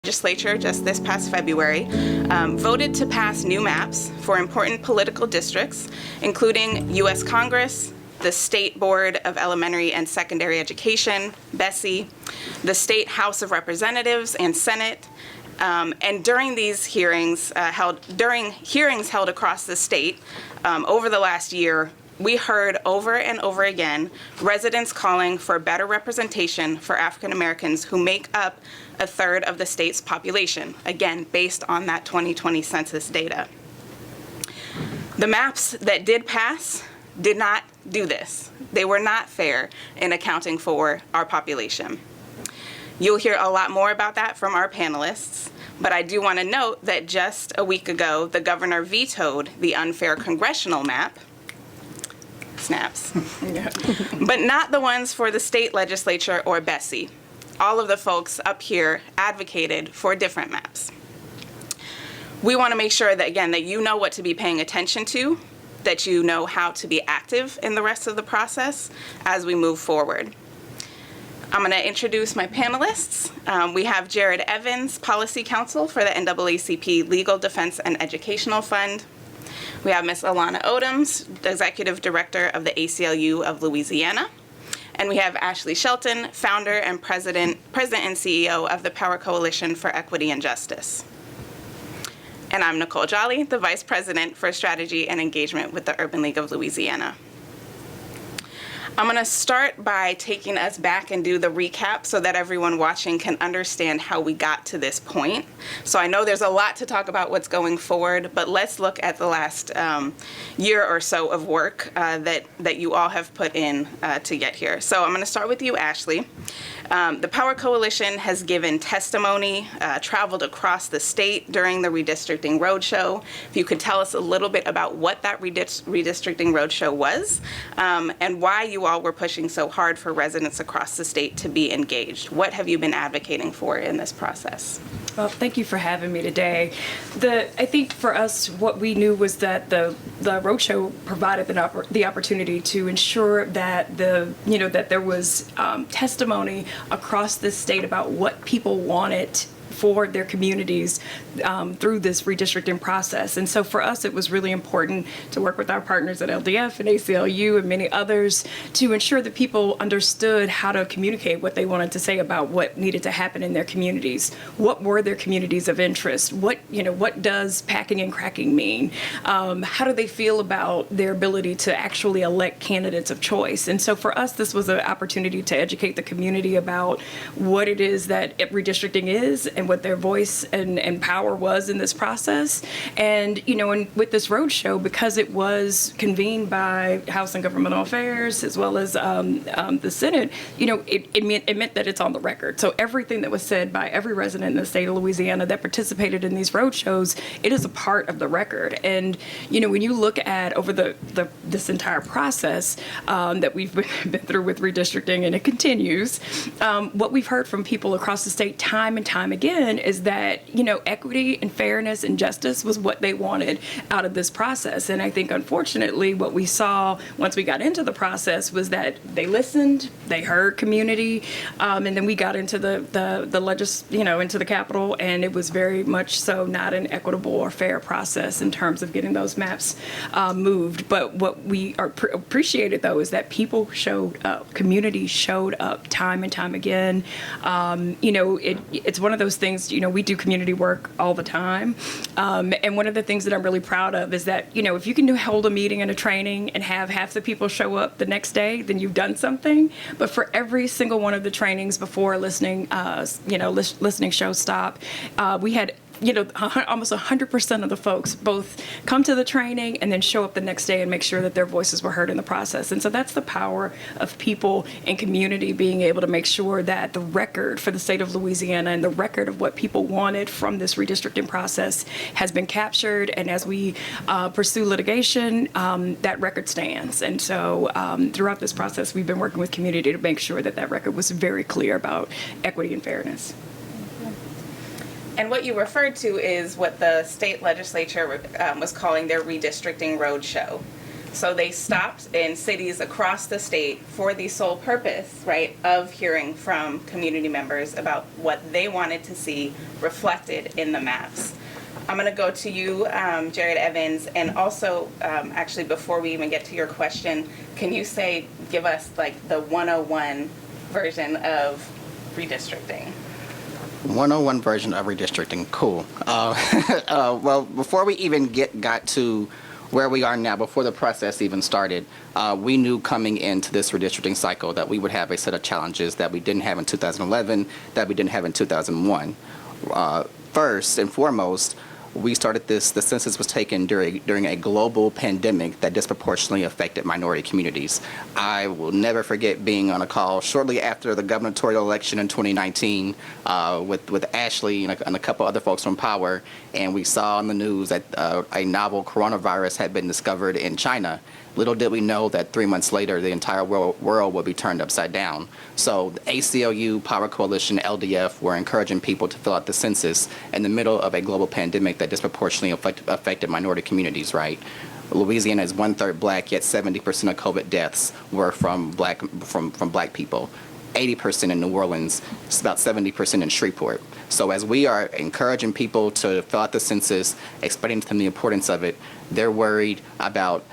Legislature just this past February voted to pass new maps for important political districts, including U.S. Congress, the State Board of Elementary and Secondary Education, BESE, the State House of Representatives and Senate, and during these hearings, held across the state over the last year, we heard over and over again residents calling for better representation for African Americans who make up a third of the state's population, again, based on that 2020 census data. The maps that did pass did not do this. They were not fair in accounting for our population. You'll hear a lot more about that from our panelists, but I do want to note that just a week ago, the governor vetoed the unfair congressional map, snaps, but not the ones for the state legislature or BESE. All of the folks up here advocated for different maps. We want to make sure that, again, that you know what to be paying attention to, that you know how to be active in the rest of the process as we move forward. I'm going to introduce my panelists. We have Jared Evans, Policy Counsel for the NAACP Legal Defense and Educational Fund. We have Ms. Alanah Odoms, Executive Director of the ACLU of Louisiana. And we have Ashley Shelton, Founder and President and CEO of the Power Coalition for Equity and Justice. And I'm Nicole Jolly, the Vice President for Strategy and Engagement with the Urban League of Louisiana. I'm going to start by taking us back and do the recap so that everyone watching can understand how we got to this point. So I know there's a lot to talk about what's going forward, but let's look at the last year or so of work that you all have put in to get here. So I'm going to start with you, Ashley. The Power Coalition has given testimony, traveled across the state during the Redistricting Roadshow. If you could tell us a little bit about what that Redistricting Roadshow was and why you all were pushing so hard for residents across the state to be engaged. What have you been advocating for in this process? Well, thank you for having me today. I think for us, what we knew was that the roadshow provided the opportunity to ensure that that there was testimony across the state about what people wanted for their communities through this redistricting process. And so for us, it was really important to work with our partners at LDF and ACLU and many others to ensure that people understood how to communicate what they wanted to say about what needed to happen in their communities. What were their communities of interest? What does packing and cracking mean? How do they feel about their ability to actually elect candidates of choice? And so for us, this was an opportunity to educate the community about what it is that redistricting is and what their voice and power was in this process. And, and with this roadshow, because it was convened by House and Governmental Affairs as well as the Senate, it meant that it's on the record. So everything that was said by every resident in the state of Louisiana that participated in these roadshows, it is a part of the record. And, when you look at over this entire process that we've been through with redistricting, and it continues, what we've heard from people across the state time and time again is that, equity and fairness and justice was what they wanted out of this process. And I think, unfortunately, what we saw once we got into the process was that they listened, they heard community, and then we got into into the Capitol, and it was very much so not an equitable or fair process in terms of getting those maps moved. But what we appreciated, though, is that people showed up, community showed up time and time again. It's one of those things, we do community work all the time. And one of the things that I'm really proud of is that, if you can hold a meeting and a training and have half the people show up the next day, then you've done something. But for every single one of the trainings before listening show stop, we had almost 100% of the folks both come to the training and then show up the next day and make sure that their voices were heard in the process. And so that's the power of people and community being able to make sure that the record for the state of Louisiana and the record of what people wanted from this redistricting process has been captured. And as we pursue litigation, that record stands. And so throughout this process, we've been working with community to make sure that that record was very clear about equity and fairness. And what you referred to is what the state legislature was calling their redistricting roadshow. So they stopped in cities across the state for the sole purpose, right, of hearing from community members about what they wanted to see reflected in the maps. I'm going to go to you, Jared Evans, and also, actually, before we even get to your question, can you give us like the 101 version of redistricting? 101 version of redistricting, cool. Well, before we even got to where we are now, before the process even started, we knew coming into this redistricting cycle that we would have a set of challenges that we didn't have in 2011, that we didn't have in 2001. First and foremost, the census was taken during a global pandemic that disproportionately affected minority communities. I will never forget being on a call shortly after the gubernatorial election in 2019 with Ashley and a couple other folks from Power, and we saw on the news that a novel coronavirus had been discovered in China. Little did we know that 3 months later, the entire world would be turned upside down. So the ACLU, Power Coalition, LDF were encouraging people to fill out the census in the middle of a global pandemic that disproportionately affected minority communities, right? Louisiana is 1/3 black, yet 70% of COVID deaths were from black people. 80% in New Orleans, it's about 70% in Shreveport. So as we are encouraging people to fill out the census, explaining to them the importance of it, they're worried about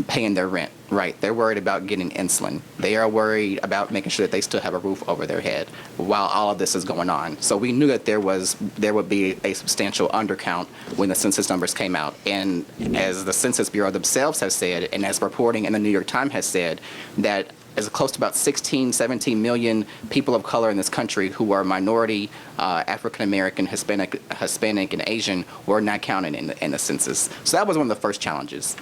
paying their rent, right? They're worried about getting insulin. They are worried about making sure that they still have a roof over their head while all of this is going on. So we knew that there would be a substantial undercount when the census numbers came out. And as the Census Bureau themselves have said, and as reporting in the New York Times has said, that as close to about 16, 17 million people of color in this country who are minority, African American, Hispanic, and Asian were not counted in the census. So that was one of the first challenges.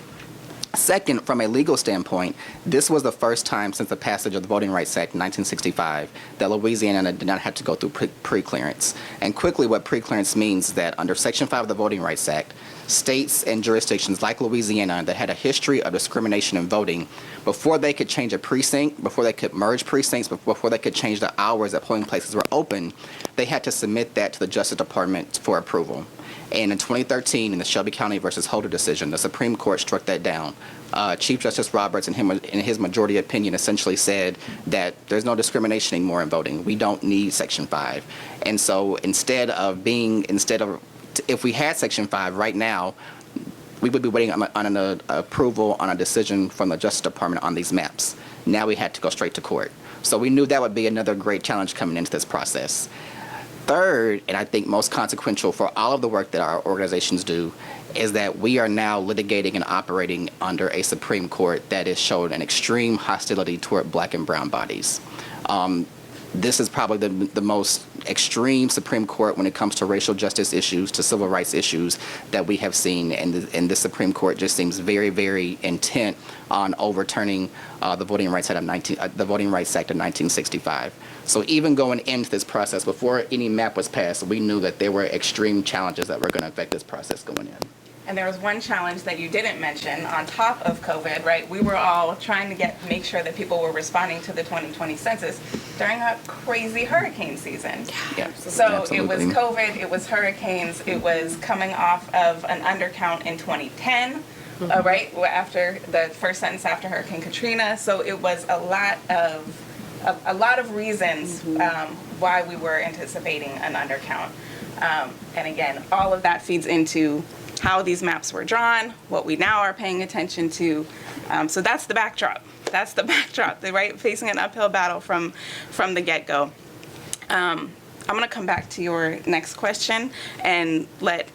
Second, from a legal standpoint, this was the first time since the passage of the Voting Rights Act in 1965 that Louisiana did not have to go through pre-clearance. And quickly, what pre-clearance means is that under Section 5 of the Voting Rights Act, states and jurisdictions like Louisiana that had a history of discrimination in voting, before they could change a precinct, before they could merge precincts, before they could change the hours that polling places were open, they had to submit that to the Justice Department for approval. And in 2013, in the Shelby County versus Holder decision, the Supreme Court struck that down. Chief Justice Roberts, in his majority opinion, essentially said that there's no discrimination anymore in voting. We don't need Section 5. And so if we had Section 5 right now, we would be waiting on an approval on a decision from the Justice Department on these maps. Now we had to go straight to court. So we knew that would be another great challenge coming into this process. Third, and I think most consequential for all of the work that our organizations do, is that we are now litigating and operating under a Supreme Court that has shown an extreme hostility toward black and brown bodies. This is probably the most extreme Supreme Court when it comes to racial justice issues, to civil rights issues that we have seen, and the Supreme Court just seems very, very intent on overturning the Voting Rights Act of 1965. So even going into this process, before any map was passed, we knew that there were extreme challenges that were going to affect this process going in. And there was one challenge that you didn't mention on top of COVID, right? We were all trying to make sure that people were responding to the 2020 census during a crazy hurricane season. Yeah, So absolutely. It was COVID, it was hurricanes, it was coming off of an undercount in 2010, right? After the first sentence after Hurricane Katrina. So it was a lot of reasons why we were anticipating an undercount. And again, all of that feeds into how these maps were drawn, what we now are paying attention to. So that's the backdrop. That's the backdrop, right? Facing an uphill battle from the get-go. I'm going to come back to your next question and let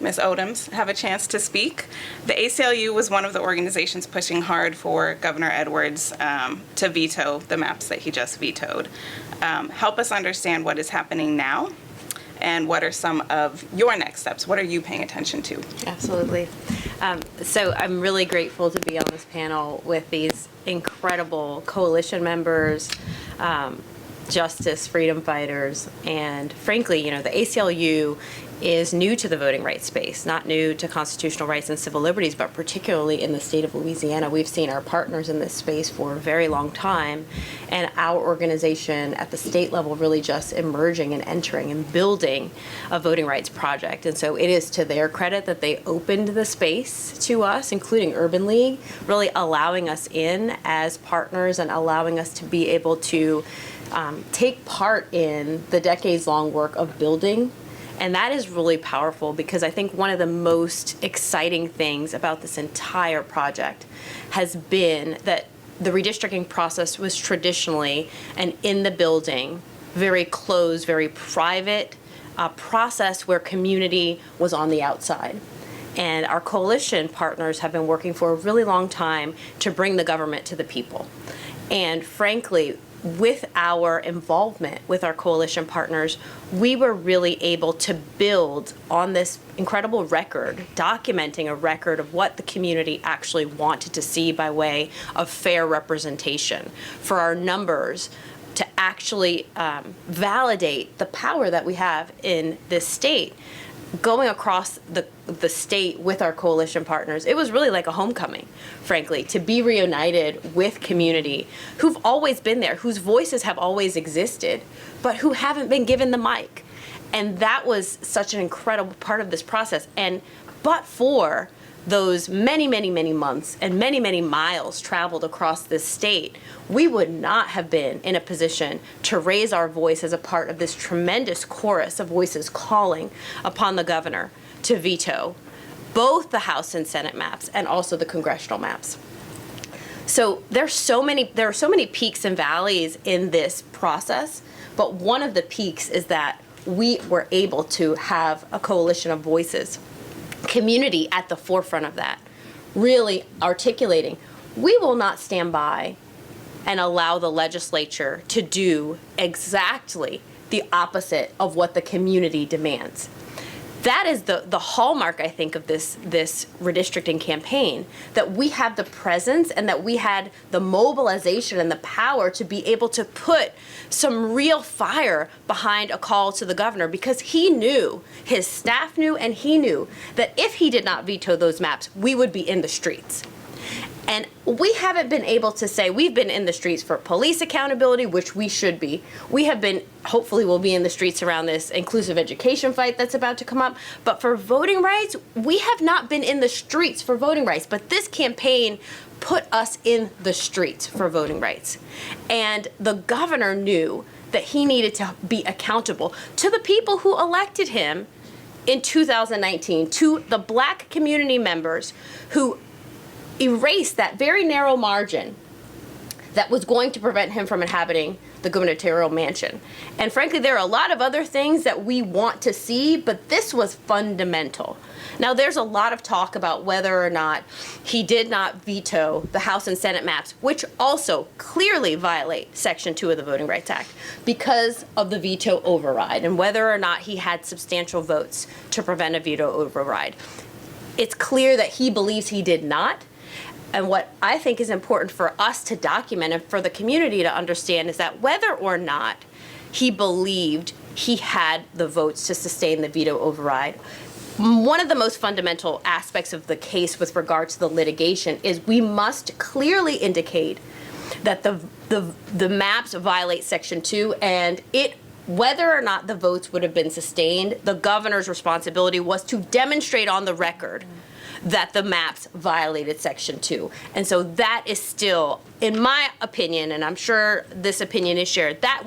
Ms. Odoms have a chance to speak. The ACLU was one of the organizations pushing hard for Governor Edwards to veto the maps that he just vetoed. Help us understand what is happening now, and what are some of your next steps? What are you paying attention to? Absolutely. So I'm really grateful to be on this panel with these incredible coalition members, justice, freedom fighters, and frankly, the ACLU is new to the voting rights space, not new to constitutional rights and civil liberties, but particularly in the state of Louisiana. We've seen our partners in this space for a very long time, and our organization at the state level really just emerging and entering and building a voting rights project. And so it is to their credit that they opened the space to us, including Urban League, really allowing us in as partners and allowing us to be able to take part in the decades-long work of building. And that is really powerful, because I think one of the most exciting things about this entire project has been that the redistricting process was traditionally an in the building, very closed, very private process where community was on the outside. And our coalition partners have been working for a really long time to bring the government to the people. And frankly, with our involvement with our coalition partners, we were really able to build on this incredible record, documenting a record of what the community actually wanted to see by way of fair representation, for our numbers to actually validate the power that we have in this state. Going across the state with our coalition partners, it was really like a homecoming, frankly, to be reunited with community who've always been there, whose voices have always existed, but who haven't been given the mic. And that was such an incredible part of this process. And but for those many, many, many months and many, many miles traveled across this state, we would not have been in a position to raise our voice as a part of this tremendous chorus of voices calling upon the governor to veto both the House and Senate maps and also the congressional maps. So there are so many peaks and valleys in this process, but one of the peaks is that we were able to have a coalition of voices, community at the forefront of that, really articulating, we will not stand by and allow the legislature to do exactly the opposite of what the community demands. That is the hallmark, I think, of this redistricting campaign, that we have the presence and that we had the mobilization and the power to be able to put some real fire behind a call to the governor, because he knew, his staff knew, and he knew that if he did not veto those maps, we would be in the streets. And we haven't been able to say we've been in the streets for police accountability, which we should be. We have been, hopefully we'll be in the streets around this inclusive education fight that's about to come up. But for voting rights, we have not been in the streets for voting rights. But this campaign put us in the streets for voting rights. And the governor knew that he needed to be accountable to the people who elected him in 2019, to the Black community members who erase that very narrow margin that was going to prevent him from inhabiting the gubernatorial mansion. And frankly, there are a lot of other things that we want to see, but this was fundamental. Now, there's a lot of talk about whether or not he did not veto the House and Senate maps, which also clearly violate Section 2 of the Voting Rights Act because of the veto override, and whether or not he had substantial votes to prevent a veto override. It's clear that he believes he did not. And what I think is important for us to document and for the community to understand is that whether or not he believed he had the votes to sustain the veto override, one of the most fundamental aspects of the case with regard to the litigation is we must clearly indicate that the maps violate Section 2, and whether or not the votes would have been sustained, the governor's responsibility was to demonstrate on the record that the maps violated Section 2. And so that is still, in my opinion, and I'm sure this opinion is shared, that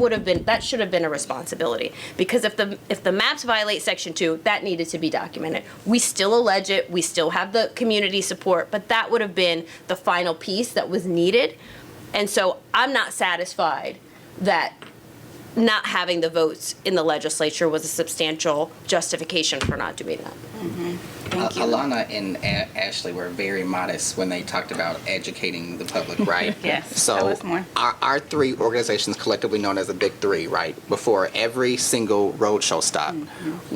should have been a responsibility. Because if the maps violate Section 2, that needed to be documented. We still allege it, we still have the community support, but that would have been the final piece that was needed. And so I'm not satisfied that not having the votes in the legislature was a substantial justification for not doing that. Mm-hmm. Thank you. Alanah and Ashley were very modest when they talked about educating the public, right? Yes, So that was more. Our three organizations, collectively known as the Big Three, right? Before every single roadshow stop,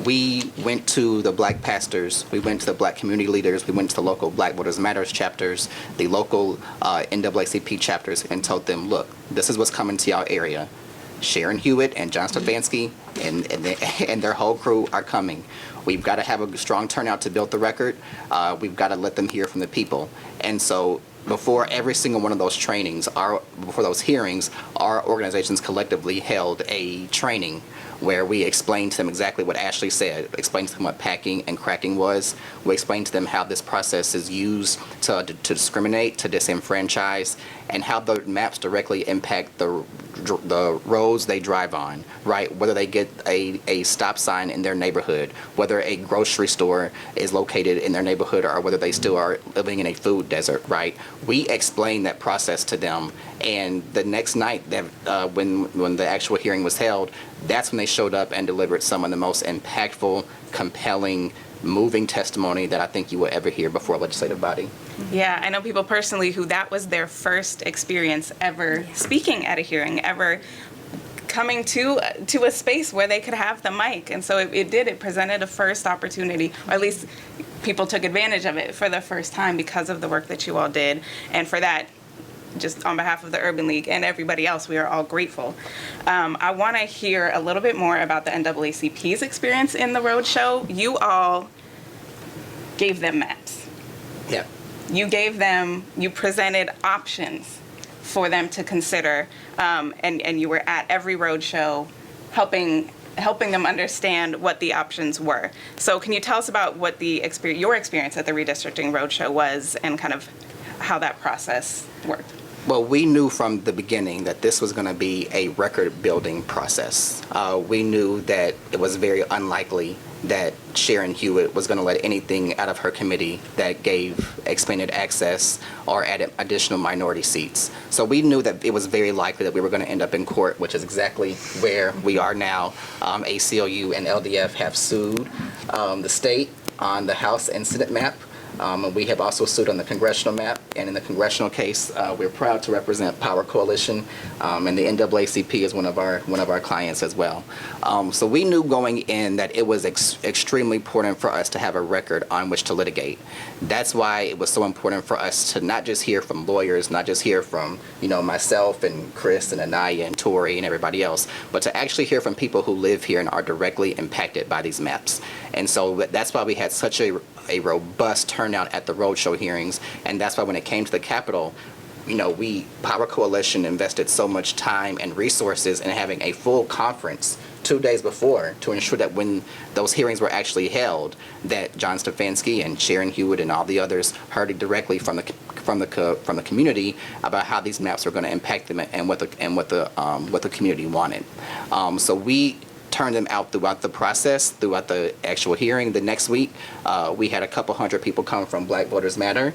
we went to the Black pastors, we went to the Black community leaders, we went to the local Black Voters Matters chapters, the local NAACP chapters, and told them, look, this is what's coming to y'all area. Sharon Hewitt and John Stefanski and their whole crew are coming. We've got to have a strong turnout to build the record. We've got to let them hear from the people. And so before every single one of those trainings, before those hearings, our organizations collectively held a training where we explained to them exactly what Ashley said, explained to them what packing and cracking was. We explained to them how this process is used to discriminate, to disenfranchise, and how the maps directly impact the roads they drive on, right? Whether they get a stop sign in their neighborhood, whether a grocery store is located in their neighborhood, or whether they still are living in a food desert, right? We explained that process to them, and the next night, when the actual hearing was held, that's when they showed up and delivered some of the most impactful, compelling, moving testimony that I think you will ever hear before a legislative body. Yeah, I know people personally who that was their first experience ever speaking at a hearing, ever coming to a space where they could have the mic. And so it presented a first opportunity, or at least people took advantage of it for the first time because of the work that you all did. And for that, just on behalf of the Urban League and everybody else, we are all grateful. I want to hear a little bit more about the NAACP's experience in the Roadshow. You all gave them maps. Yeah. You presented options for them to consider, and you were at every Roadshow helping them understand what the options were. So can you tell us about what your experience at the Redistricting Roadshow was, and kind of how that process worked? Well, we knew from the beginning that this was going to be a record-building process. We knew that it was very unlikely that Sharon Hewitt was going to let anything out of her committee that gave expanded access or added additional minority seats. So we knew that it was very likely that we were going to end up in court, which is exactly where we are now. ACLU and LDF have sued the state on the House and Senate map. We have also sued on the congressional map, and in the congressional case, we're proud to represent Power Coalition, and the NAACP is one of our clients as well. So we knew going in that it was extremely important for us to have a record on which to litigate. That's why it was so important for us to not just hear from lawyers, not just hear from myself and Chris and Anaya and Tori and everybody else, but to actually hear from people who live here and are directly impacted by these maps. And so that's why we had such a robust turnout at the Roadshow hearings, and that's why when it came to the Capitol, Power Coalition invested so much time and resources in having a full conference 2 days before to ensure that when those hearings were actually held, that John Stefanski and Sharon Hewitt and all the others heard it directly from the community about how these maps were going to impact them and what the community wanted. So we turned them out throughout the process, throughout the actual hearing. The next week, we had a couple hundred people come from Black Voters Matter.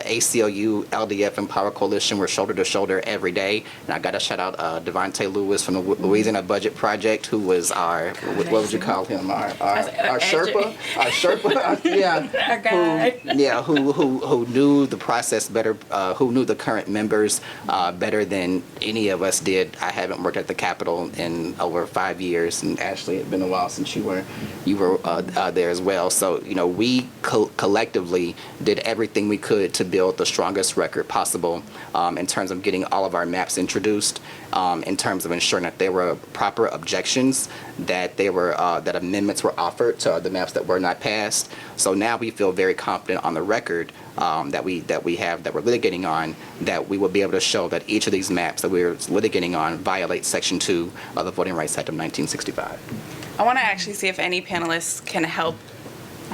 ACLU, LDF, and Power Coalition were shoulder to shoulder every day. And I got to shout out Devontae Lewis from the Louisiana Budget Project, who was our, what would you call him? Our Sherpa? Our Sherpa? Yeah. Who knew the process better, who knew the current members better than any of us did. I haven't worked at the Capitol in over 5 years, and Ashley, it's been a while since you were there as well. So we collectively did everything we could to build the strongest record possible in terms of getting all of our maps introduced, in terms of ensuring that there were proper objections, that that amendments were offered to the maps that were not passed. So now we feel very confident on the record that we're litigating on, that we will be able to show that each of these maps that we're litigating on violates Section 2 of the Voting Rights Act of 1965. I want to actually see if any panelists can help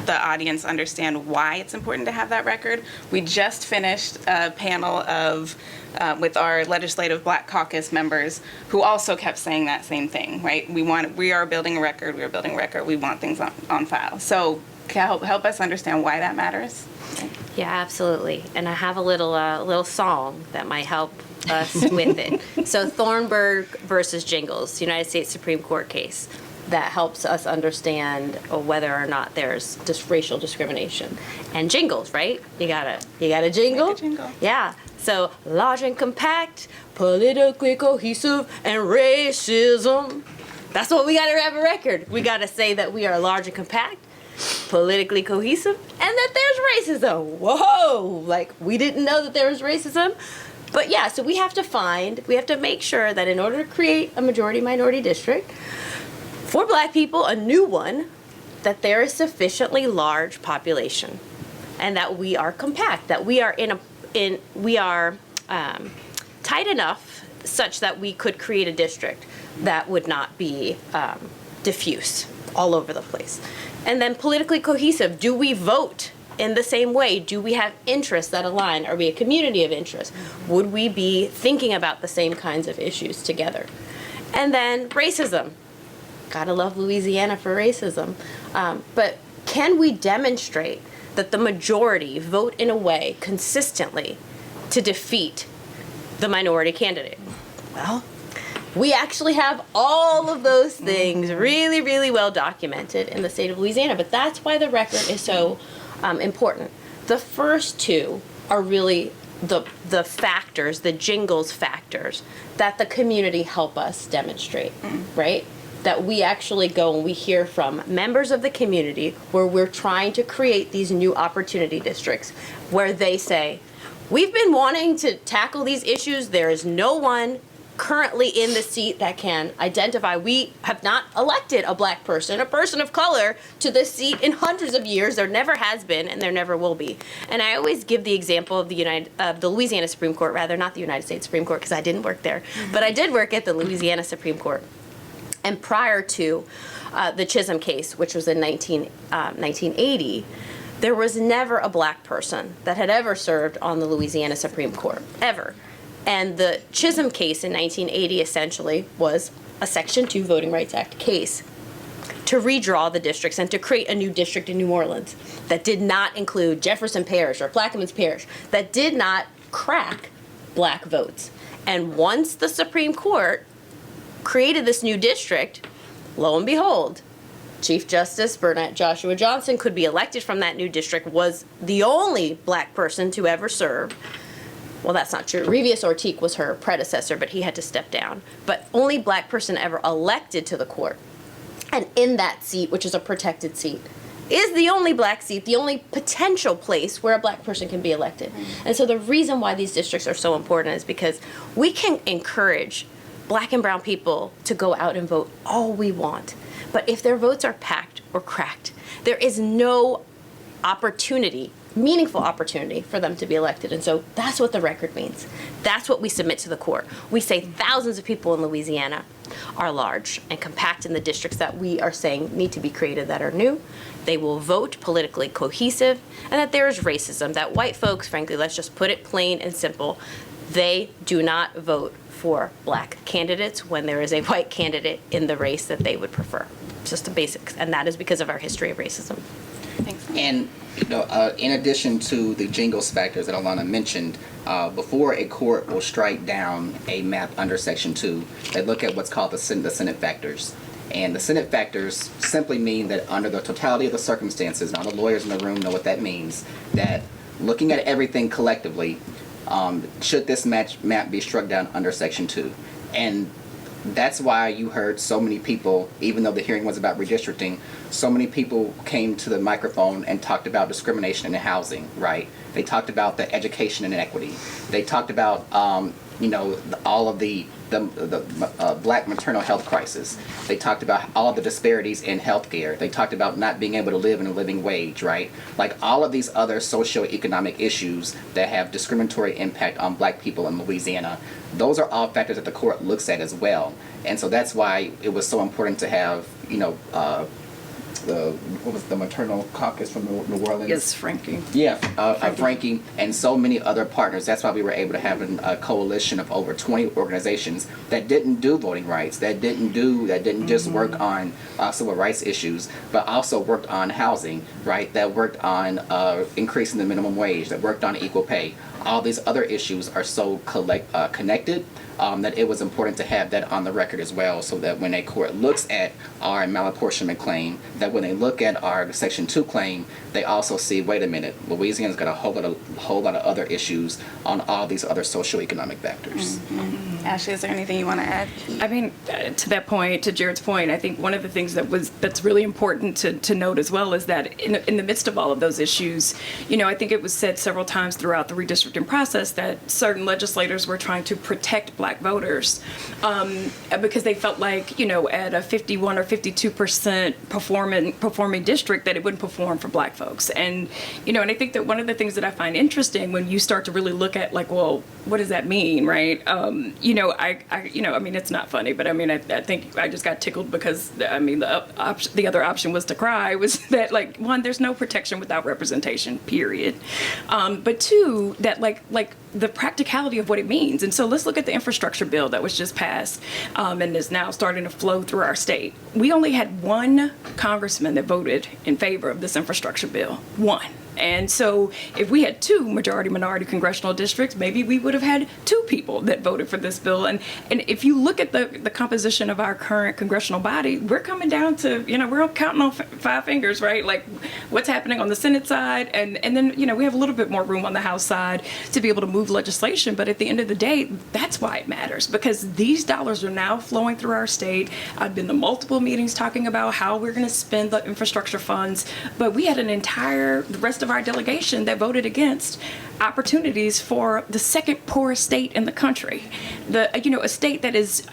the audience understand why it's important to have that record. We just finished a panel with our Legislative Black Caucus members who also kept saying that same thing, right? We are building a record, we want things on file. So can you help us understand why that matters? Yeah, absolutely. And I have a little song that might help us with it. So Thornburg versus Jingles, United States Supreme Court case, that helps us understand whether or not there's just racial discrimination. And jingles, right? You got a jingle? Make a jingle. Yeah. So large and compact, politically cohesive, and racism. That's what we got to have a record. We got to say that we are large and compact, politically cohesive, and that there's racism. Whoa! Like, we didn't know that there was racism. But yeah, so we have to make sure that in order to create a majority-minority district for Black people, a new one, that there is sufficiently large population, and that we are compact, that we are tight enough such that we could create a district that would not be diffuse all over the place. And then politically cohesive. Do we vote in the same way? Do we have interests that align? Are we a community of interest? Would we be thinking about the same kinds of issues together? And then racism. Gotta love Louisiana for racism. But can we demonstrate that the majority vote in a way consistently to defeat the minority candidate? Well, we actually have all of those things really, really well documented in the state of Louisiana, but that's why the record is so important. The first two are really the factors, the jingles factors, that the community help us demonstrate, right? That we actually go and we hear from members of the community where we're trying to create these new opportunity districts where they say, we've been wanting to tackle these issues. There is no one currently in the seat that can identify. We have not elected a Black person, a person of color, to this seat in hundreds of years. There never has been, and there never will be. And I always give the example of the Louisiana Supreme Court, rather, not the United States Supreme Court, because I didn't work there, but I did work at the Louisiana Supreme Court. And prior to the Chisholm case, which was in 1980, there was never a Black person that had ever served on the Louisiana Supreme Court, ever. And the Chisholm case in 1980 essentially was a Section 2 Voting Rights Act case to redraw the districts and to create a new district in New Orleans that did not include Jefferson Parish or Plaquemines Parish, that did not crack Black votes. And once the Supreme Court created this new district, lo and behold, Chief Justice Bernat Joshua Johnson could be elected from that new district, was the only Black person to ever serve. Well, that's not true. Revius Ortiq was her predecessor, but he had to step down. But only Black person ever elected to the court. And in that seat, which is a protected seat, is the only Black seat, the only potential place where a Black person can be elected. And so the reason why these districts are so important is because we can encourage Black and brown people to go out and vote all we want. But if their votes are packed or cracked, there is no opportunity, meaningful opportunity for them to be elected. And so that's what the record means. That's what we submit to the court. We say thousands of people in Louisiana are large and compact in the districts that we are saying need to be created that are new. They will vote politically cohesive, and that there is racism, that white folks, frankly, let's just put it plain and simple, they do not vote for Black candidates when there is a white candidate in the race that they would prefer. It's just the basics, and that is because of our history of racism. Thanks. And in addition to the jingles factors that Alanah mentioned, before a court will strike down a map under Section 2, they look at what's called the Senate factors. And the Senate factors simply mean that under the totality of the circumstances, and all the lawyers in the room know what that means, that looking at everything collectively, should this map be struck down under Section 2? And that's why you heard so many people, even though the hearing was about redistricting, so many people came to the microphone and talked about discrimination in housing, right? They talked about the education inequity. They talked about, all of the Black maternal health crisis. They talked about all the disparities in healthcare. They talked about not being able to live in a living wage, right? Like all of these other socioeconomic issues that have discriminatory impact on Black people in Louisiana. Those are all factors that the court looks at as well. And so that's why it was so important to have, what was the maternal caucus from New Orleans? Yes, Frankie. Yeah, Frankie and so many other partners. That's why we were able to have a coalition of over 20 organizations that didn't do voting rights, that didn't just work on civil rights issues, but also worked on housing, right? That worked on increasing the minimum wage, that worked on equal pay. All these other issues are so connected that it was important to have that on the record as well, so that when a court looks at our malapportionment claim, that when they look at our Section 2 claim, they also see, wait a minute, Louisiana's got a whole lot of other issues on all these other socioeconomic factors. Ashley, is there anything you want to add? I mean, to that point, to Jared's point, I think one of the things that's really important to note as well is that in the midst of all of those issues, I think it was said several times throughout the redistricting process that certain legislators were trying to protect Black voters because they felt like, at a 51 or 52% performing district, that it wouldn't perform for Black folks. And I think that one of the things that I find interesting when you start to really look at, like, well, what does that mean, right? I mean, it's not funny, but I mean, I think I just got tickled because, I mean, the other option was to cry, was that, like, one, there's no protection without representation, period. But two, that like the practicality of what it means. And so let's look at the infrastructure bill that was just passed and is now starting to flow through our state. We only had one congressman that voted in favor of this infrastructure bill, one. And so if we had two majority-minority congressional districts, maybe we would have had two people that voted for this bill. And if you look at the composition of our current congressional body, we're coming down to, we're counting on five fingers, right? Like what's happening on the Senate side. And then, we have a little bit more room on the House side to be able to move legislation. But at the end of the day, that's why it matters, because these dollars are now flowing through our state. I've been to multiple meetings talking about how we're going to spend the infrastructure funds. But we had the rest of our delegation that voted against opportunities for the second poorest state in the country, a state that is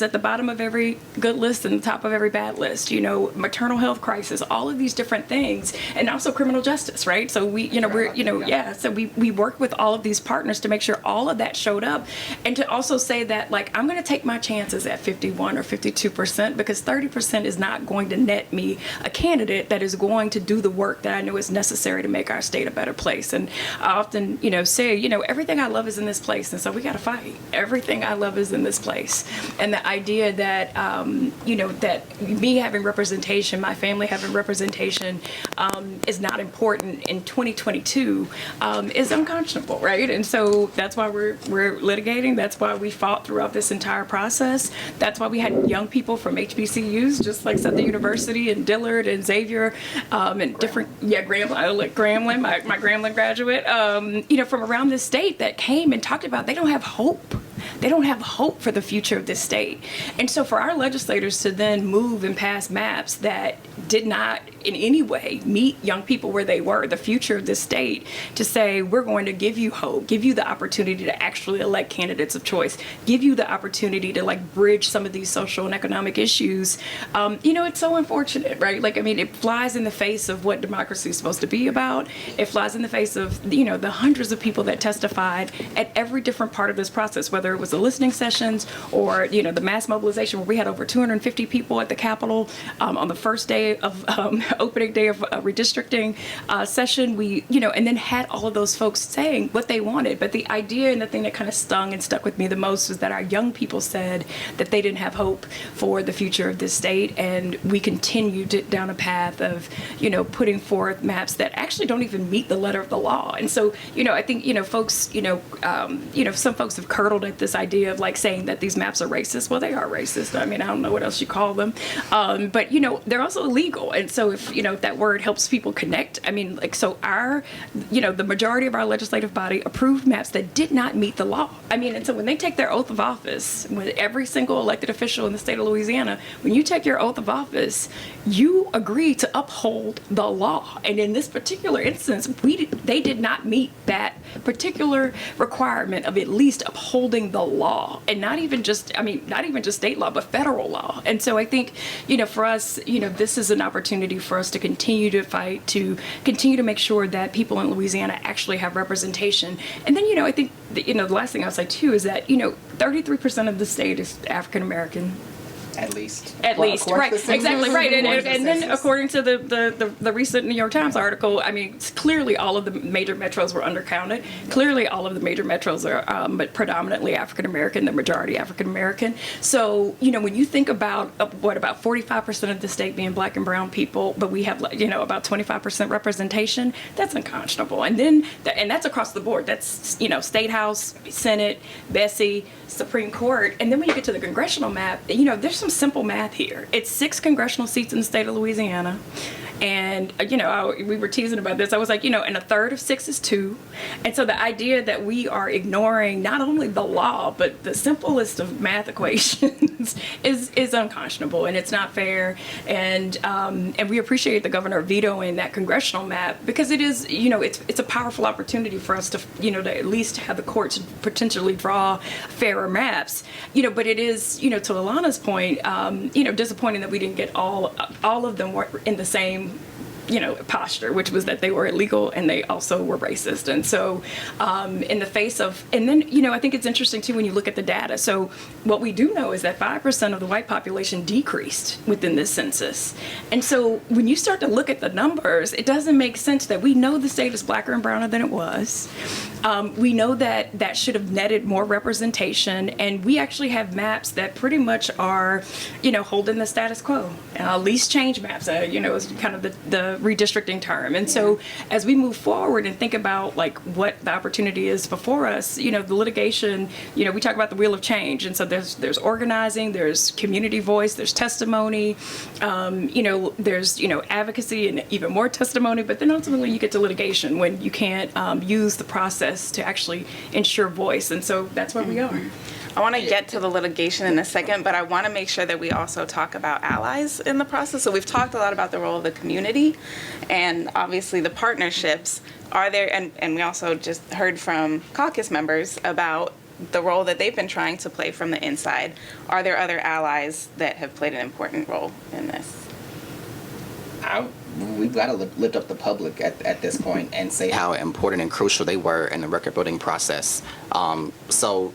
at the bottom of every good list and the top of every bad list. Maternal health crisis, all of these different things, and also criminal justice, right? So so we work with all of these partners to make sure all of that showed up, and to also say that, like, I'm going to take my chances at 51 or 52% because 30% is not going to net me a candidate that is going to do the work that I know is necessary to make our state a better place. And I often say, everything I love is in this place, and so we got to fight. Everything I love is in this place. And the idea that, that me having representation, my family having representation is not important in 2022 is unconscionable, right? And so that's why we're litigating. That's why we fought throughout this entire process. That's why we had young people from HBCUs, just like Southern University and Dillard and Xavier and different, Grambling, my Grambling graduate, from around this state that came and talked about they don't have hope. They don't have hope for the future of this state. And so for our legislators to then move and pass maps that did not in any way meet young people where they were, the future of this state, to say, we're going to give you hope, give you the opportunity to actually elect candidates of choice, give you the opportunity to bridge some of these social and economic issues. It's so unfortunate, right? It flies in the face of what democracy is supposed to be about. It flies in the face of, the hundreds of people that testified at every different part of this process, whether it was the listening sessions or, the mass mobilization where we had over 250 people at the Capitol on the first day of opening day of a redistricting session. We, and then had all of those folks saying what they wanted. But the idea and the thing that kind of stung and stuck with me the most was that our young people said that they didn't have hope for the future of this state. And we continued down a path of, putting forth maps that actually don't even meet the letter of the law. And so, I think, folks, some folks have curdled at this idea of saying that these maps are racist. Well, they are racist. I mean, I don't know what else you call them. But, they're also illegal. And so if that word helps people connect, I mean, so our, the majority of our legislative body approved maps that did not meet the law. I mean, and so when they take their oath of office, with every single elected official in the state of Louisiana, when you take your oath of office, you agree to uphold the law. And in this particular instance, they did not meet that particular requirement of at least upholding the law, and not even just state law, but federal law. And so I think, for us, this is an opportunity for us to continue to fight, to continue to make sure that people in Louisiana actually have representation. And then, I think, the last thing I'll say too is that, 33% of the state is African American. At least. At Well, least, according right? to the census. Exactly, right. And According to the then census. according to the recent New York Times article, I mean, clearly all of the major metros were undercounted. Clearly all of the major metros are but predominantly African American, the majority African American. So, you know, when you think about about 45% of the state being black and brown people, but we have, you know, about 25% representation, that's unconscionable. And then, and that's across the board. That's, you know, State House, Senate, BESE, Supreme Court. And then when you get to the congressional map, you know, there's some simple math here. It's 6 congressional seats in the state of Louisiana. And, you know, we were teasing about this. I was like, you know, and a third of 6 is 2. And so the idea that we are ignoring not only the law, but the simplest of math equations is unconscionable, and it's not fair. And we appreciate the governor vetoing that congressional map, because it is, you know, it's a powerful opportunity for us to, you know, to at least have the courts potentially draw fairer maps. You know, but it is, you know, to Alanah's point, you know, disappointing that we didn't get all of them were in the same, you know, posture, which was that they were illegal and they also were racist. And so in the face of, and then, you know, I think it's interesting too when you look at the data. So what we do know is that 5% of the white population decreased within this census. And so when you start to look at the numbers, it doesn't make sense that we know the state is blacker and browner than it was. We know that that should have netted more representation, and we actually have maps that pretty much are, you know, holding the status quo. Least change maps, you know, is kind of the redistricting term. And so as we move forward and think about like what the opportunity is before us, you know, the litigation, you know, we talk about the wheel of change. And so there's organizing, there's community voice, there's testimony, you know, there's, you know, advocacy and even more testimony, but then ultimately you get to litigation when you can't use the process to actually ensure voice. And so that's where we are. I want to get to the litigation in a second, but I want to make sure that we also talk about allies in the process. So we've talked a lot about the role of the community and obviously the partnerships. Are there, and we also just heard from caucus members about the role that they've been trying to play from the inside. Are there other allies that have played an important role in this? We've got to lift up the public at this point and say how important and crucial they were in the record building process. So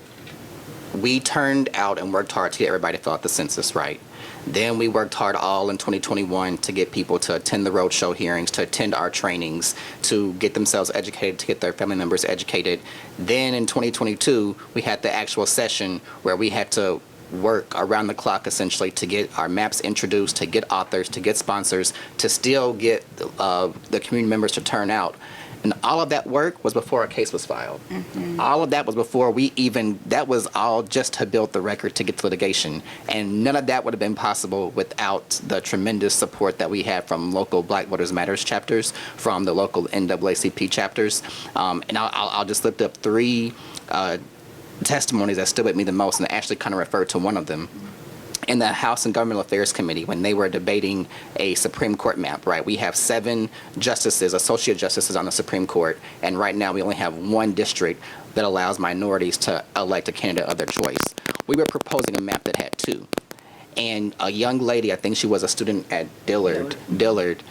we turned out and worked hard to get everybody to fill out the census right. Then we worked hard all in 2021 to get people to attend the Roadshow hearings, to attend our trainings, to get themselves educated, to get their family members educated. Then in 2022, we had the actual session where we had to work around the clock essentially to get our maps introduced, to get authors, to get sponsors, to still get the community members to turn out. And all of that work was before a case was filed. Mm-hmm. All of that was before that was all just to build the record to get to litigation. And none of that would have been possible without the tremendous support that we had from local Black Voters Matters chapters, from the local NAACP chapters. And I'll just lift up 3 testimonies that stood with me the most, and I actually kind of referred to one of them. In the House and Governmental Affairs Committee, when they were debating a Supreme Court map, right? We have 7 justices, associate justices on the Supreme Court, and right now we only have 1 district that allows minorities to elect a candidate of their choice. We were proposing a map that had 2. And a young lady, I think she was a student at Dillard,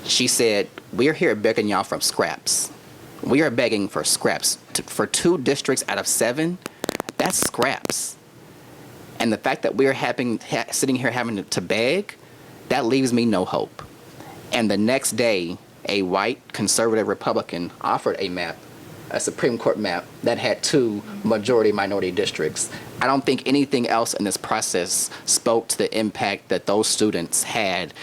she said, "We're here begging y'all for scraps. We are begging for scraps. For 2 districts out of 7, that's scraps. And the fact that we're sitting here having to beg, that leaves me no hope." And the next day, a white conservative Republican offered a map, a Supreme Court map, that had 2 majority minority districts. I don't think anything else in this process spoke to the impact that those students had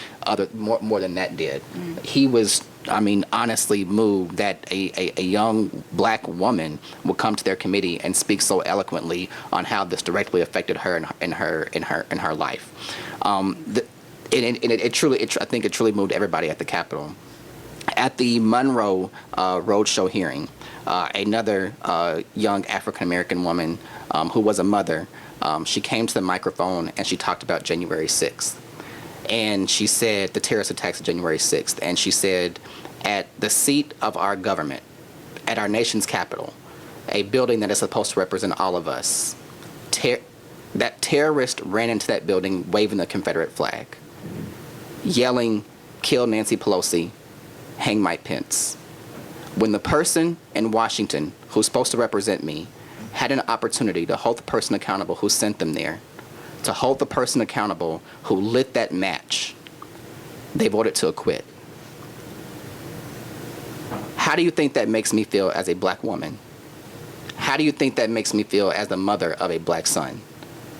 more than that did. He was, I mean, honestly moved that a young Black woman would come to their committee and speak so eloquently on how this directly affected her in her life. I think it truly moved everybody at the Capitol. At the Monroe Roadshow hearing, another young African American woman who was a mother, she came to the microphone and she talked about January 6th. And she said, the terrorist attacks of January 6th, and she said, at the seat of our government, at our nation's capital, a building that is supposed to represent all of us, that terrorist ran into that building waving the Confederate flag, yelling, "Kill Nancy Pelosi, hang Mike Pence." When the person in Washington who's supposed to represent me had an opportunity to hold the person accountable who sent them there, to hold the person accountable who lit that match, they voted to acquit. How do you think that makes me feel as a black woman? How do you think that makes me feel as the mother of a black son?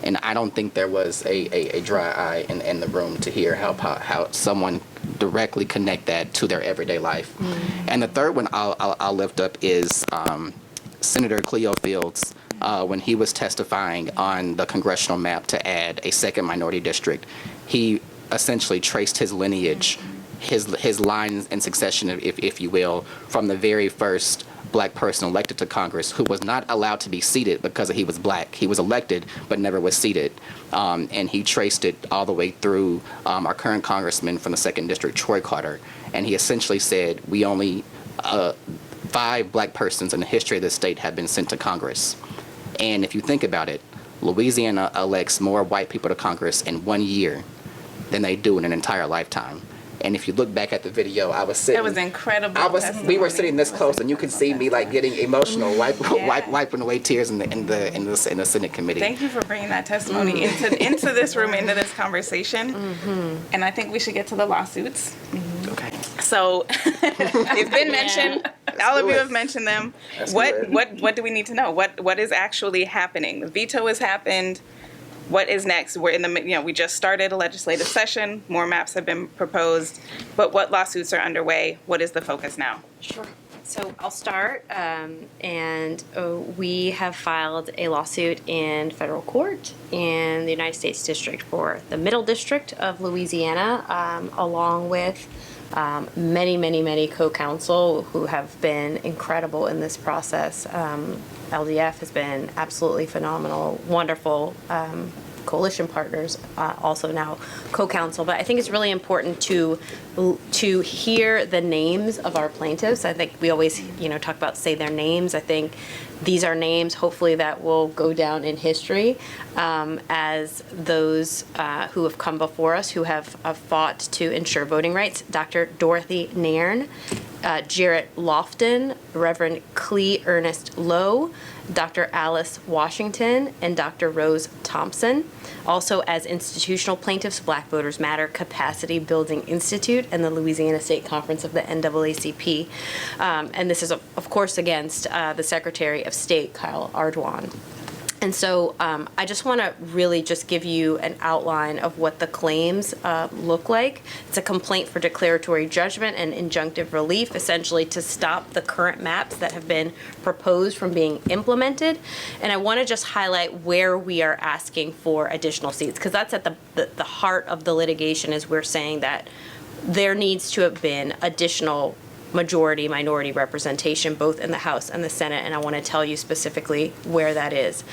And I don't think there was a dry eye in the room to hear how someone directly connect that to their everyday life. And the third one I'll lift up is Senator Clio Fields, when he was testifying on the congressional map to add a second minority district. He essentially traced his lineage, his lines in succession, if you will, from the very first black person elected to Congress who was not allowed to be seated because he was black. He was elected but never was seated. And he traced it all the way through our current congressman from the 2nd District, Troy Carter. And he essentially said, we only, 5 black persons in the history of the state have been sent to Congress. And if you think about it, Louisiana elects more white people to Congress in 1 year than they do in an entire lifetime. And if you look back at the video, I was sitting. That was incredible. We were sitting this close, and you could see me like getting emotional, wiping away tears in the Senate committee. Thank you for bringing that testimony into this room, into this conversation. And I think we should get to the lawsuits. Okay. So they've been mentioned. All of you have mentioned them. What do we need to know? What is actually happening? The veto has happened. What is next? We're in the, we just started a legislative session. More maps have been proposed. But what lawsuits are underway? What is the focus now? Sure. So I'll start, we have filed a lawsuit in federal court in the United States District for the Middle District of Louisiana, along with many co-counsel who have been incredible in this process. LDF has been absolutely phenomenal, wonderful. Coalition partners also now co-counsel, but I think it's really important to hear the names of our plaintiffs. I think we always talk about say their names. I think these are names hopefully that will go down in history as those who have come before us who have fought to ensure voting rights. Dr. Dorothy Nairn, Jarrett Lofton, Reverend Clee Ernest Lowe, Dr. Alice Washington, and Dr. Rose Thompson. Also as institutional plaintiffs, Black Voters Matter Capacity Building Institute and the Louisiana State Conference of the NAACP. And this is, of course, against the Secretary of State, Kyle Ardoin. And so I just want to really just give you an outline of what the claims look like. It's a complaint for declaratory judgment and injunctive relief, essentially to stop the current maps that have been proposed from being implemented. And I want to just highlight where we are asking for additional seats, because that's at the heart of the litigation, is we're saying that there needs to have been additional majority-minority representation both in the House and the Senate, and I want to tell you specifically where that is.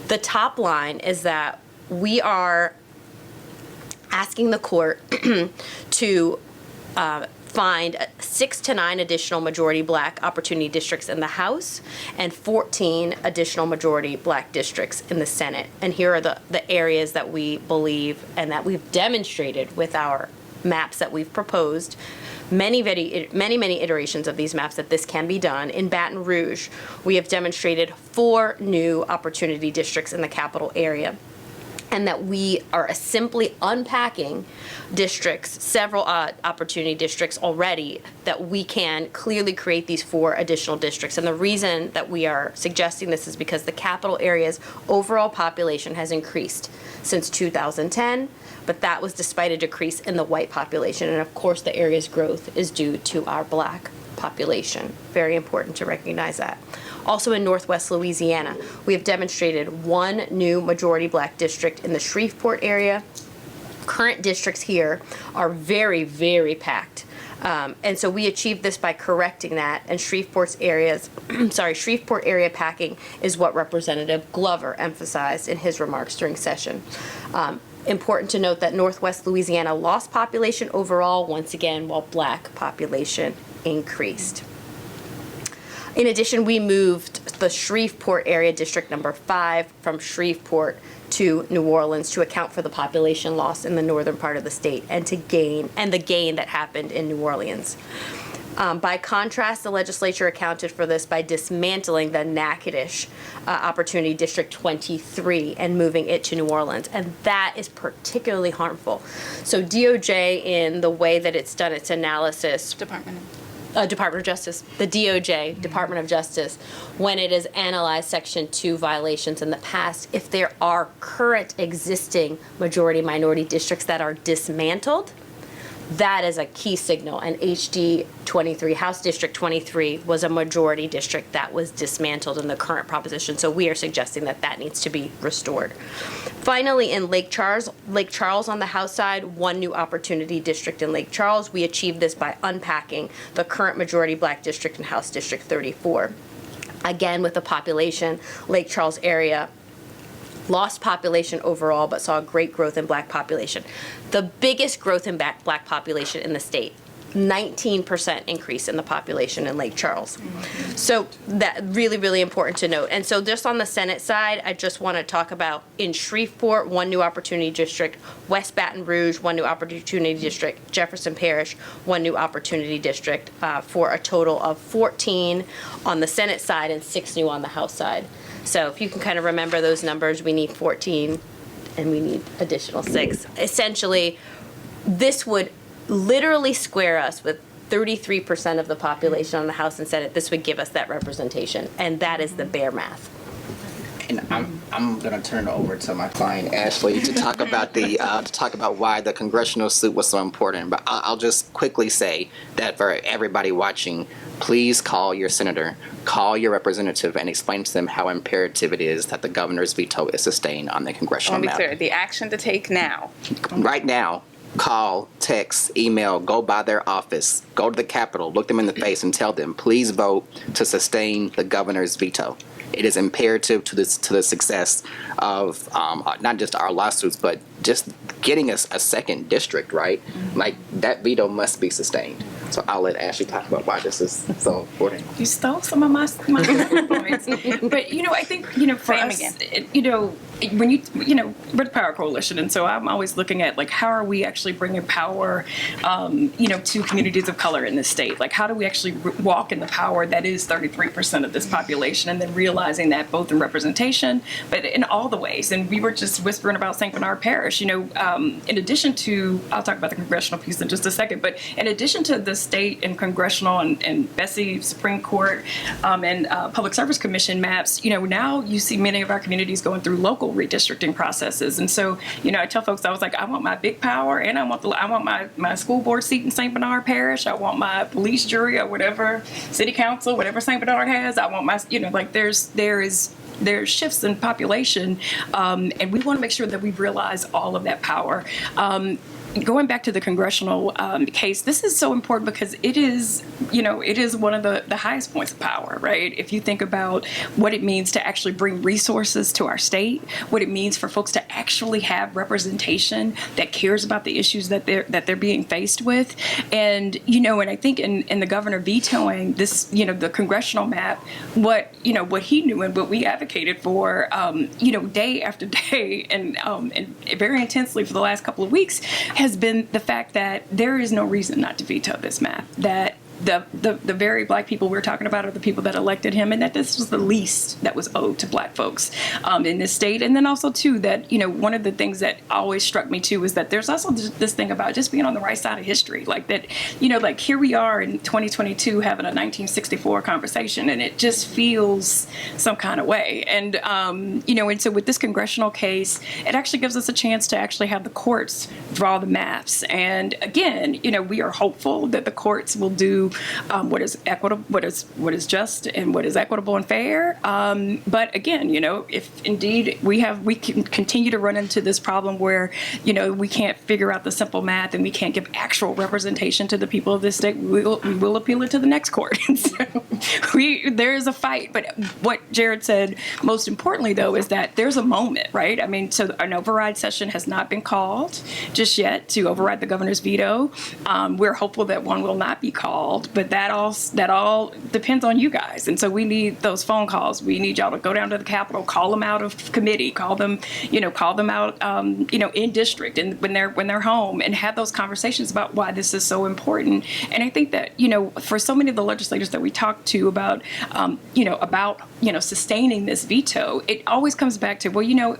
The top line is that we are asking the court to find 6 to 9 additional majority Black opportunity districts in the House and 14 additional majority Black districts in the Senate. And here are the areas that we believe and that we've demonstrated with our maps that we've proposed. Many iterations of these maps that this can be done. In Baton Rouge, we have demonstrated 4 new opportunity districts in the capital area, and that we are simply unpacking districts, several opportunity districts already, that we can clearly create these 4 additional districts. And the reason that we are suggesting this is because the capital area's overall population has increased since 2010, but that was despite a decrease in the white population. And of course, the area's growth is due to our Black population. Very important to recognize that. Also in Northwest Louisiana, we have demonstrated 1 new majority Black district in the Shreveport area. Current districts here are very, very packed. And so we achieved this by correcting that, and Shreveport area packing is what Representative Glover emphasized in his remarks during session. Important to note that Northwest Louisiana lost population overall, once again, while Black population increased. In addition, we moved the Shreveport area district number 5 from Shreveport to New Orleans to account for the population loss in the northern part of the state and the gain that happened in New Orleans. By contrast, the legislature accounted for this by dismantling the Natchitoches Opportunity District 23 and moving it to New Orleans. And that is particularly harmful. So DOJ, in the way that it's done its analysis, Department of Justice, the DOJ, Department of Justice, when it has analyzed Section 2 violations in the past, if there are current existing majority-minority districts that are dismantled, that is a key signal. And HD 23, House District 23, was a majority district that was dismantled in the current proposition. So we are suggesting that that needs to be restored. Finally, in Lake Charles on the House side, one new opportunity district in Lake Charles. We achieved this by unpacking the current majority black district in House District 34. Again, with the population, Lake Charles area lost population overall, but saw great growth in black population. The biggest growth in black population in the state, 19% increase in the population in Lake Charles. So that really, really important to note. And so just on the Senate side, I just want to talk about in Shreveport, one new opportunity district, West Baton Rouge, one new opportunity district, Jefferson Parish, one new opportunity district, for a total of 14 on the Senate side and 6 new on the House side. So if you can kind of remember those numbers, we need 14 and we need additional 6. Essentially, this would literally square us with 33% of the population on the House and Senate. This would give us that representation, and that is the bare math. And I'm going to turn it over to my client Ashley to talk about why the congressional suit was so important. But I'll just quickly say that for everybody watching, please call your senator, call your representative, and explain to them how imperative it is that the governor's veto is sustained on the congressional map. I want to be clear, the action to take now. Right now. Call, text, email, go by their office, go to the Capitol, look them in the face and tell them, please vote to sustain the governor's veto. It is imperative to the success of not just our lawsuits, but just getting us a second district, right? Like, that veto must be sustained. So I'll let Ashley talk about why this is so important. You stole some of my points. But, I think, for us, when we're the Power Coalition, and so I'm always looking at, like, how are we actually bringing power, to communities of color in this state? Like, how do we actually walk in the power that is 33% of this population, and then realizing that both in representation, but in all the ways. And we were just whispering about St. Bernard Parish, in addition to, I'll talk about the congressional piece in just a second, but in addition to the state and congressional and BESE, Supreme Court, and Public Service Commission maps, now you see many of our communities going through local redistricting processes. And so, I tell folks, I was like, I want my big power, and I want my school board seat in St. Bernard Parish. I want my police jury or whatever, city council, whatever St. Bernard has. I want my, there's shifts in population, and we want to make sure that we realize all of that power. Going back to the congressional case, this is so important because it is one of the highest points of power, right? If you think about what it means to actually bring resources to our state, what it means for folks to actually have representation that cares about the issues that they're being faced with, and and I think in the governor vetoing this, the congressional map, what he knew and what we advocated for, day after day and very intensely for the last couple of weeks, has been the fact that there is no reason not to veto this map, that the very black people we're talking about are the people that elected him, and that this was the least that was owed to black folks in this state. And then also, too, that, one of the things that always struck me, too, is that there's also this thing about just being on the right side of history. Like that, like here we are in 2022 having a 1964 conversation, and it just feels some kind of way. And, and so with this congressional case, it actually gives us a chance to actually have the courts draw the maps. And again, we are hopeful that the courts will do what is equitable, what is just, and what is equitable and fair. But again, if indeed we can continue to run into this problem where, we can't figure out the simple math and we can't give actual representation to the people of this state, we will appeal it to the next court. And so there is a fight. But what Jared said, most importantly, though, is that there's a moment, right? I mean, so an override session has not been called just yet to override the governor's veto. We're hopeful that one will not be called. involved, but that all depends on you guys. And so we need those phone calls. We need y'all to go down to the Capitol, call them out of committee, call them out, in district and when they're home, and have those conversations about why this is so important. And I think that, for so many of the legislators that we talk to about sustaining this veto, it always comes back to,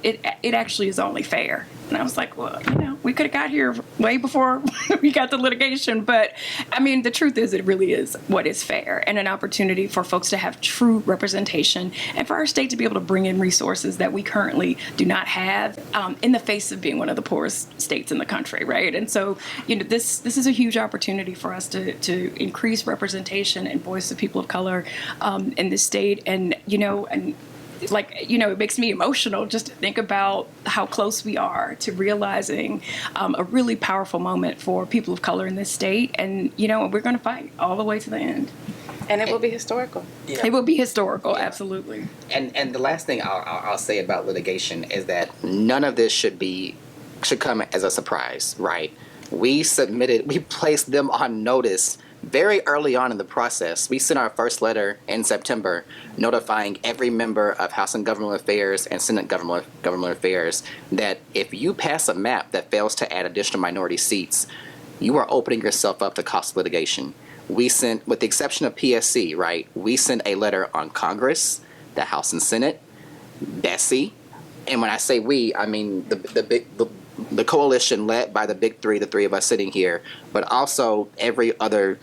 it actually is only fair. And I was like, well, we could have got here way before we got the litigation. But I mean, the truth is, it really is what is fair, and an opportunity for folks to have true representation, and for our state to be able to bring in resources that we currently do not have, in the face of being one of the poorest states in the country, right? And so, this is a huge opportunity for us to increase representation and voice of people of color in this state, and it makes me emotional just to think about how close we are to realizing a really powerful moment for people of color in this state. And, we're going to fight all the way to the end. And it will be historical. Yeah. It will be historical, absolutely. And the last thing I'll say about litigation is that none of this should come as a surprise, right? We placed them on notice very early on in the process. We sent our first letter in September notifying every member of House and Government Affairs and Senate Government Affairs that if you pass a map that fails to add additional minority seats, you are opening yourself up to cost litigation. We sent, with the exception of PSC, right, we sent a letter on Congress, the House and Senate, BESE, and when I say we, I mean the coalition led by the big three, the three of us sitting here, but also every other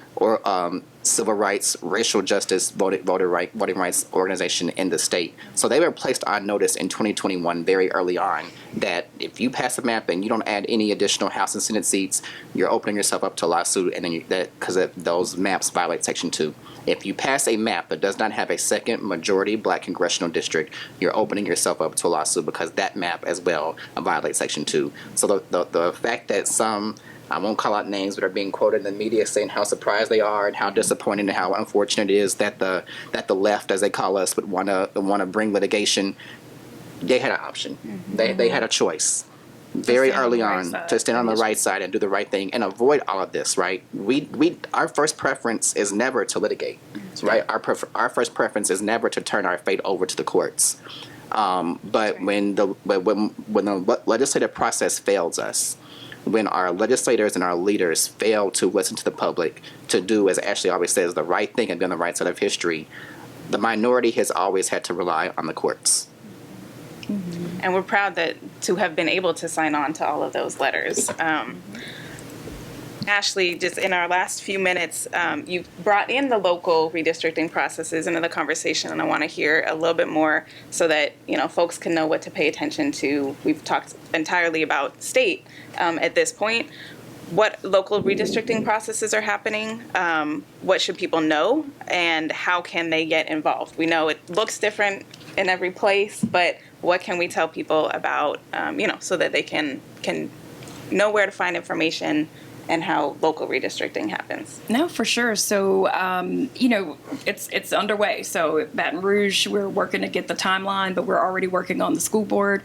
civil rights, racial justice, voting rights organization in the state. So they were placed on notice in 2021 very early on that if you pass a map and you don't add any additional House and Senate seats, you're opening yourself up to a lawsuit, and then because those maps violate Section 2. If you pass a map that does not have a second majority black congressional district, you're opening yourself up to a lawsuit because that map as well violates Section 2. So the fact that some, I won't call out names, but are being quoted in the media saying how surprised they are and how disappointed and how unfortunate it is that the left, as they call us, would want to bring litigation. They had an option. Mm-hmm. They had a choice very early on to stand on the right side and do the right thing and avoid all of this, right? Our first preference is never to litigate, right? Our first preference is never to turn our fate over to the courts. But when the legislative process fails us, when our legislators and our leaders fail to listen to the public, to do, as Ashley always says, the right thing and be on the right side of history, the minority has always had to rely on the courts. Mm-hmm. And we're proud to have been able to sign on to all of those letters. Ashley, just in our last few minutes, you brought in the local redistricting processes into the conversation, and I want to hear a little bit more so that folks can know what to pay attention to. We've talked entirely about state at this point. What local redistricting processes are happening? What should people know, and how can they get involved? We know it looks different in every place, but what can we tell people about, so that they can know where to find information and how local redistricting happens? No, for sure. So, it's underway. So at Baton Rouge, we're working to get the timeline, but we're already working on the school board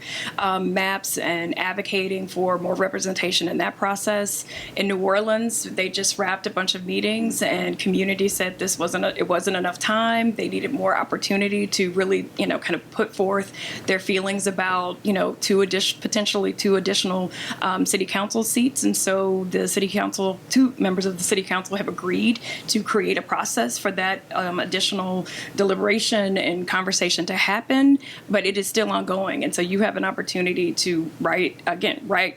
maps and advocating for more representation in that process. In New Orleans, they just wrapped a bunch of meetings, and community said it wasn't enough time. They needed more opportunity to really, kind of put forth their feelings about, potentially two additional city council seats. And so the two members of the city council have agreed to create a process for that additional deliberation and conversation to happen, but it is still ongoing. And so you have an opportunity to write,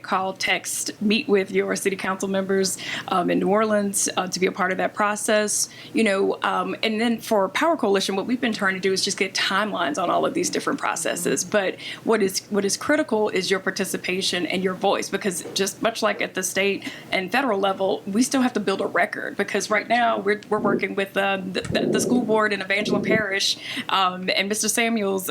call, text, meet with your city council members in New Orleans to be a part of that process. And then for Power Coalition, what we've been trying to do is just get timelines on all of these different processes. But what is critical is your participation and your voice, because just much like at the state and federal level, we still have to build a record, because right now we're working with the school board in Evangeline Parish and Mr. Samuels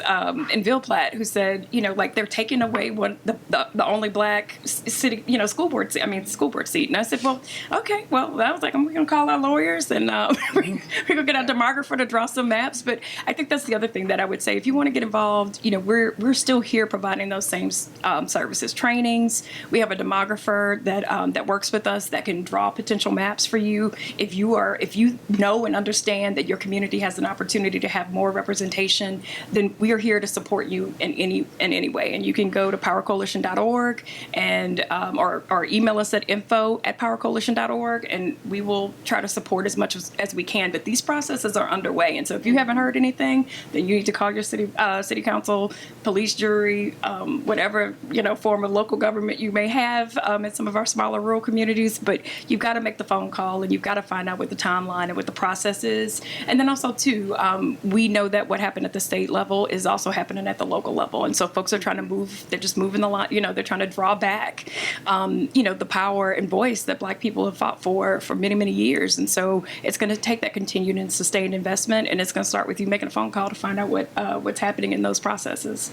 in Ville Platte, who said, they're taking away the only black city, school board seat. And I said, well, okay, well, I was like, we're going to call our lawyers and we're going to get our demographer to draw some maps. But I think that's the other thing that I would say. If you want to get involved, we're still here providing those same services, trainings. We have a demographer that works with us us that can draw potential maps for you. If you know and understand that your community has an opportunity to have more representation, then we are here to support you in any way. And you can go to powercoalition.org and or email us at info@powercoalition.org, and we will try to support as much as we can. But these processes are underway, and so if you haven't heard anything, then you need to call your city council, police, jury, whatever form of local government you may have in some of our smaller rural communities. But you've got to make the phone call, and you've got to find out what the timeline and what the process is. And then also too, we know that what happened at the state level is also happening at the local level, and so folks are trying to move. They're just moving the line. They're trying to draw back, the power and voice that Black people have fought for many years. And so it's going to take that continued and sustained investment, and it's going to start with you making a phone call to find out what's happening in those processes.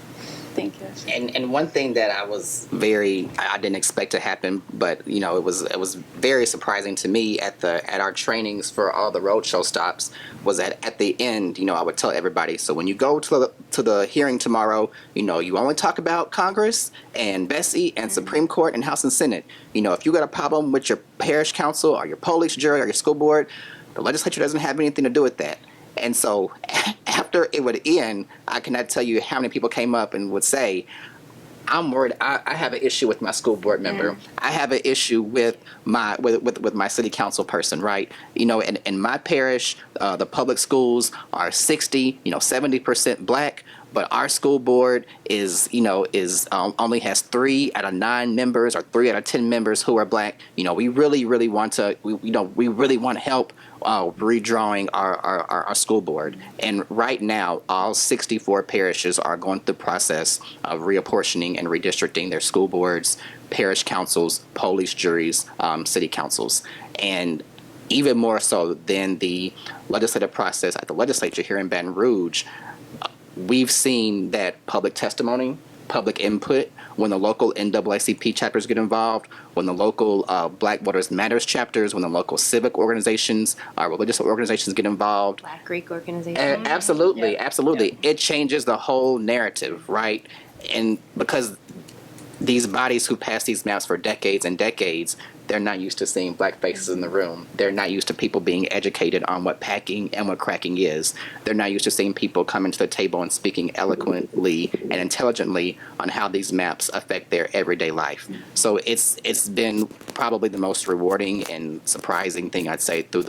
Thank you. And one thing that I didn't expect to happen, but it was very surprising to me at our trainings for all the roadshow stops, was that at the end, I would tell everybody, so when you go to the hearing tomorrow, you only talk about Congress and BESE and Supreme Court and House and Senate. If you got a problem with your parish council or your police jury or your school board, the legislature doesn't have anything to do with that. And so after it would end, I cannot tell you how many people came up and would say, I'm worried. I have an issue with my school board member. I have an issue with my city council person, right? In my parish, the public schools are 60, 70% Black, but our school board is only has 3 out of 9 members or 3 out of 10 members who are Black. We really want to help redrawing our school board. And right now, all 64 parishes are going through the process of reapportioning and redistricting their school boards, parish councils, police juries, city councils. And even more so than the legislative process at the legislature here in Baton Rouge, we've seen that public testimony, public input, when the local NAACP chapters get involved, when the local Black Voters Matters chapters, when the local civic organizations, religious organizations get involved. Black Greek organizations. Absolutely. Yeah. It changes the whole narrative, right? And because these bodies who pass these maps for decades and decades, they're not used to seeing Black faces in the room. They're not used to people being educated on what packing and what cracking is. They're not used to seeing people coming to the table and speaking eloquently and intelligently on how these maps affect their everyday life. So it's been probably the most rewarding and surprising thing, I'd say, through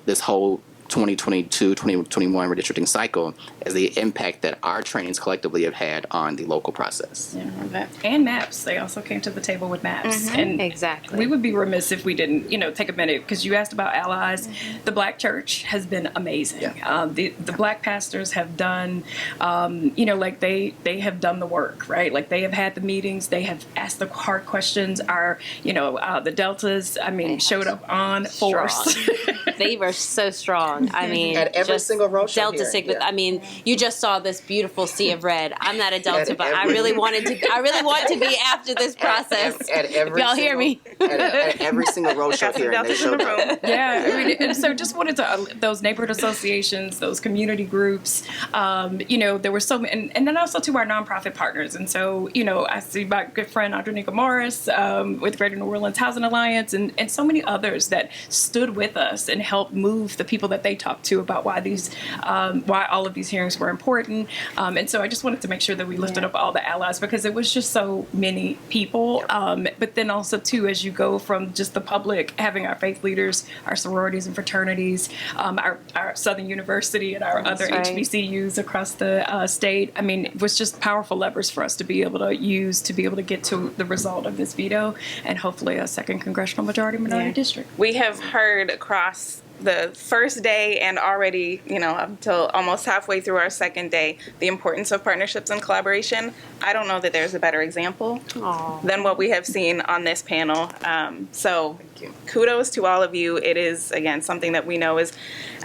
this whole 2022-2021 redistricting cycle, is the impact that our trainings collectively have had on the local process. Yeah, and maps. They also came to the table with maps. And Exactly. we would be remiss if we didn't, take a minute, because you asked about allies. The Black church has been amazing. Yeah. The Black pastors have done, they have done the work, right? Like, they have had the meetings. They have asked the hard questions. The Deltas, showed up on force. They were so strong. At every single roadshow Delta here, Sigma. yeah. You just saw this beautiful sea of red. I'm not a Delta, but I really want to be after this process. Y'all hear me? At every single roadshow here, and they showed up. Yeah, and so just wanted to those neighborhood associations, those community groups. There were so many, and then also to our nonprofit partners. And so I see my good friend Andrew Morris with Greater New Orleans Housing Alliance, and so many others that stood with us and helped move the people that they talked to about why all of these hearings were important. And so I just wanted to make sure that we lifted up all the allies, because it was just so many people. But then also too, as you go from just the public, having our faith leaders, our sororities and fraternities, our Southern University and our other HBCUs across the state. It was just powerful levers for us to be able to use to be able to get to the result of this veto and hopefully a second congressional majority minority district. We have heard across the first day and already, up until almost halfway through our second day, the importance of partnerships and collaboration. I don't know that there's a better example than what we have seen on this panel. So kudos to all of you. It is, again, something that we know is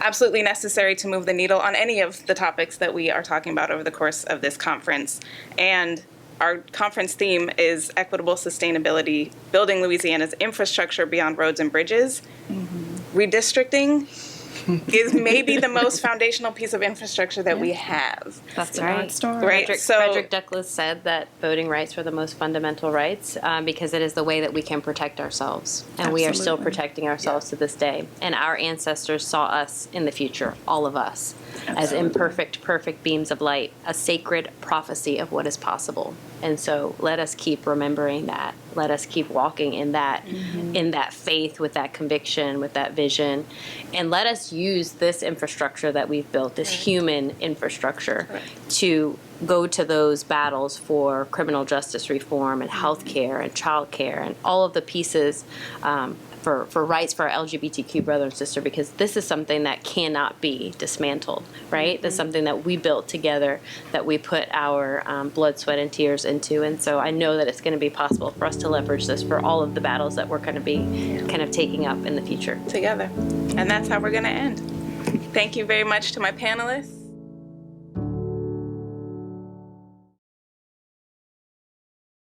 absolutely necessary to move the needle on any of the topics that we are talking about over the course of this conference. And our conference theme is equitable sustainability, building Louisiana's infrastructure beyond roads and bridges. Redistricting is maybe the most foundational piece of infrastructure that we have. That's the right. North Star. Right. Frederick Douglass said that voting rights were the most fundamental rights because it is the way that we can protect ourselves. And we are still Absolutely. protecting ourselves to this day. And our ancestors saw us in the future, all of us, as imperfect, perfect beams of light, a sacred prophecy of what is possible. And so let us keep remembering that. Let us keep walking in that, in that faith, with that conviction, with that vision. And let us use this infrastructure that we've built, this human infrastructure, to go to those battles for criminal justice reform and healthcare and childcare and all of the pieces for rights for our LGBTQ brother and sister, because this is something that cannot be dismantled, right? This is something that we built together, that we put our blood, sweat, and tears into. And so I know that it's going to be possible for us to leverage this for all of the battles that we're going to be kind of taking up in the future. Together. And that's how we're going to end. Thank you very much to my panelists.